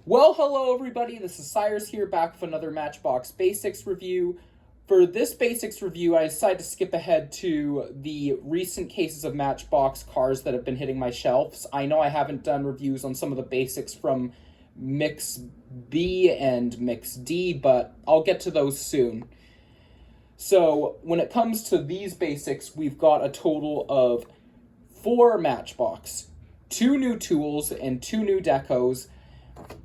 Well, hello everybody, this is Cyrus here, back with another Matchbox Basics review. For this Basics review, I decided to skip ahead to the recent cases of Matchbox cars that have been hitting my shelves. I know I haven't done reviews on some of the basics from Mix B and Mix D, but I'll get to those soon. So, when it comes to these basics, we've got a total of 4 Matchbox, 2 new tools, and 2 new decos.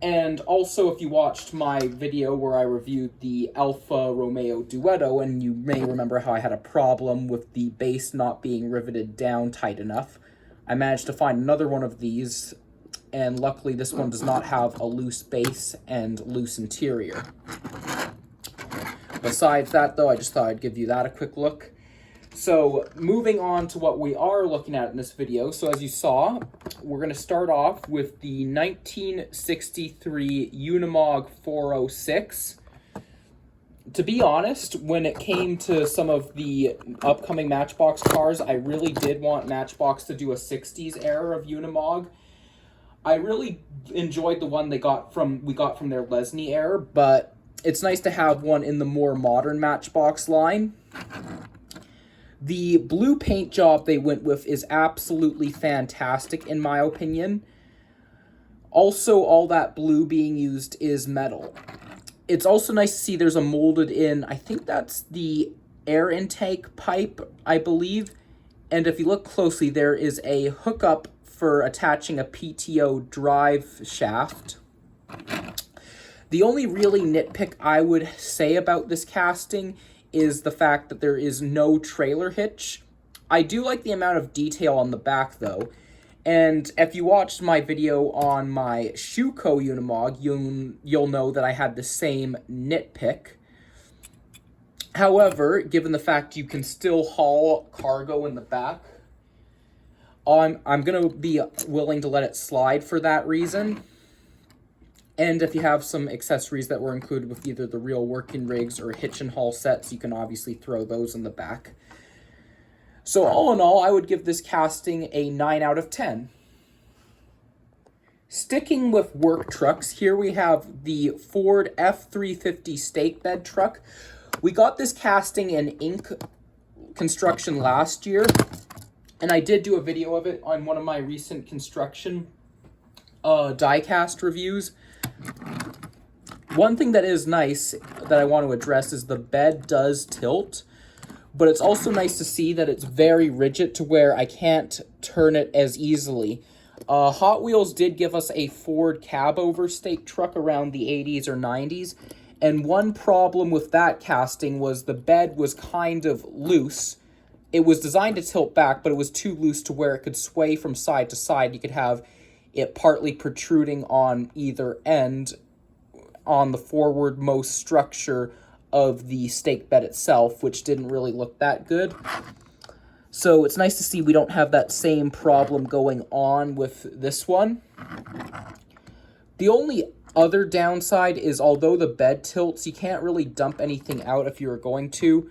And also, if you watched my video where I reviewed the Alfa Romeo Duetto, and you may remember how I had a problem with the base not being riveted down tight enough, I managed to find another one of these, and luckily this one does not have a loose base and loose interior. Besides that, though, I just thought I'd give you that a quick look. So, moving on to what we are looking at in this video. So, as you saw, we're going to start off with the 1963 Unimog 406. To be honest, when it came to some of the upcoming Matchbox cars, I really did want Matchbox to do a 60s era of Unimog. I really enjoyed the one we got from their Lesney era, but it's nice to have one in the more modern Matchbox line. The blue paint job they went with is absolutely fantastic, in my opinion. Also, all that blue being used is metal. It's also nice to see there's a molded in, I think that's the air intake pipe, I believe. And if you look closely, there is a hookup for attaching a PTO drive shaft. The only really nitpick I would say about this casting is the fact that there is no trailer hitch. I do like the amount of detail on the back, though. And if you watched my video on my Schuco Unimog, you'll know that I had the same nitpick. However, given the fact you can still haul cargo in the back, I'm going to be willing to let it slide for that reason. And if you have some accessories that were included with either the real working rigs or hitch and haul sets, you can obviously throw those in the back. So all in all, I would give this casting a 9 out of 10. Sticking with work trucks, here we have the Ford F350 stake bed truck. We got this casting in ink construction last year, and I did do a video of it on one of my recent construction die-cast reviews. One thing that is nice that I want to address is the bed does tilt, but it's also nice to see that it's very rigid to where I can't turn it as easily. Hot Wheels did give us a Ford cab-over stake truck around the 80s or 90s, and one problem with that casting was the bed was kind of loose. It was designed to tilt back, but it was too loose to where it could sway from side to side. You could have it partly protruding on either end on the forwardmost structure of the stake bed itself, which didn't really look that good. So it's nice to see we don't have that same problem going on with this one. The only other downside is, although the bed tilts, you can't really dump anything out if you were going to.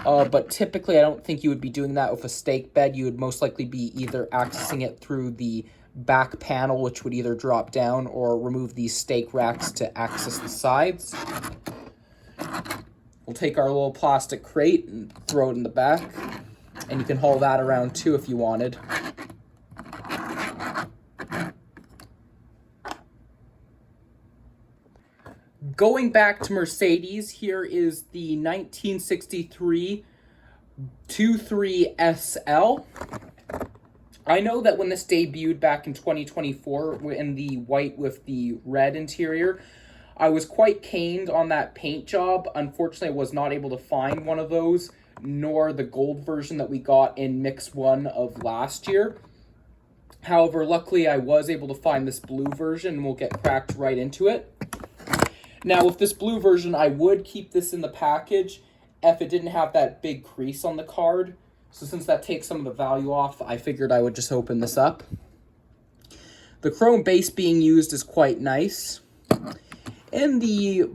But typically, I don't think you would be doing that with a stake bed. You would most likely be either accessing it through the back panel, which would either drop down, or remove these stake racks to access the sides. We'll take our little plastic crate and throw it in the back, and you can haul that around too if you wanted. Going back to Mercedes, here is the 1963 23 SL. I know that when this debuted back in 2024 in the white with the red interior, I was quite caned on that paint job. Unfortunately, I was not able to find one of those, nor the gold version that we got in Mix 1 of last year. However, luckily I was able to find this blue version, and we'll get cracked right into it. Now, with this blue version, I would keep this in the package if it didn't have that big crease on the card. So since that takes some of the value off, I figured I would just open this up. The chrome base being used is quite nice. And the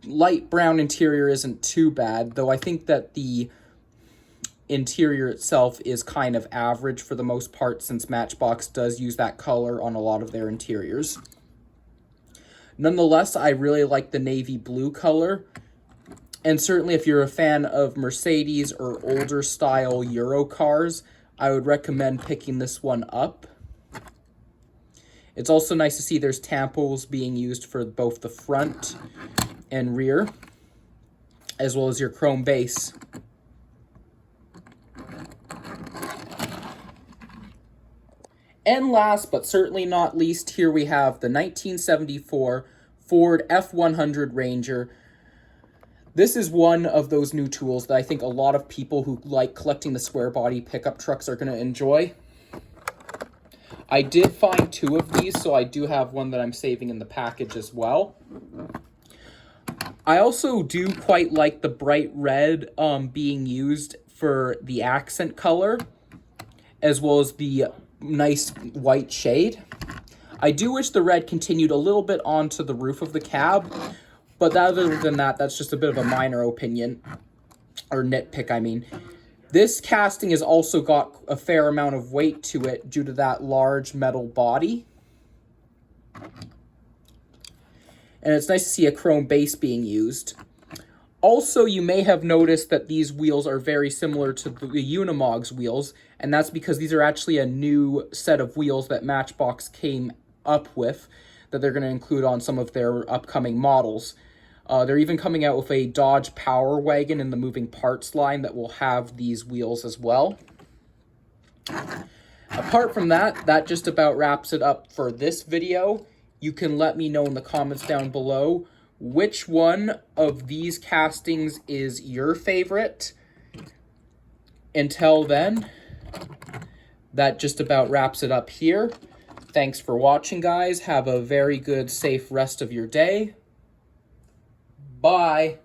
light brown interior isn't too bad, though I think that the interior itself is kind of average for the most part, since Matchbox does use that color on a lot of their interiors. Nonetheless, I really like the navy blue color. And certainly if you're a fan of Mercedes or older style Euro cars, I would recommend picking this one up. It's also nice to see there's tampos being used for both the front and rear, as well as your chrome base. And last but certainly not least, here we have the 1974 Ford F100 Ranger. This is one of those new tools that I think a lot of people who like collecting the square body pickup trucks are going to enjoy. I did find 2 of these, so I do have one that I'm saving in the package as well. I also do quite like the bright red being used for the accent color, as well as the nice white shade. I do wish the red continued a little bit onto the roof of the cab, but other than that, that's just a bit of a minor opinion, or nitpick, I mean. This casting has also got a fair amount of weight to it due to that large metal body. And it's nice to see a chrome base being used. Also, you may have noticed that these wheels are very similar to the Unimog's wheels, and that's because these are actually a new set of wheels that Matchbox came up with that they're going to include on some of their upcoming models. They're even coming out with a Dodge Power Wagon in the moving parts line that will have these wheels as well. Apart from that, that just about wraps it up for this video. You can let me know in the comments down below which one of these castings is your favorite. Until then, that just about wraps it up here. Thanks for watching, guys. Have a very good, safe rest of your day. Bye.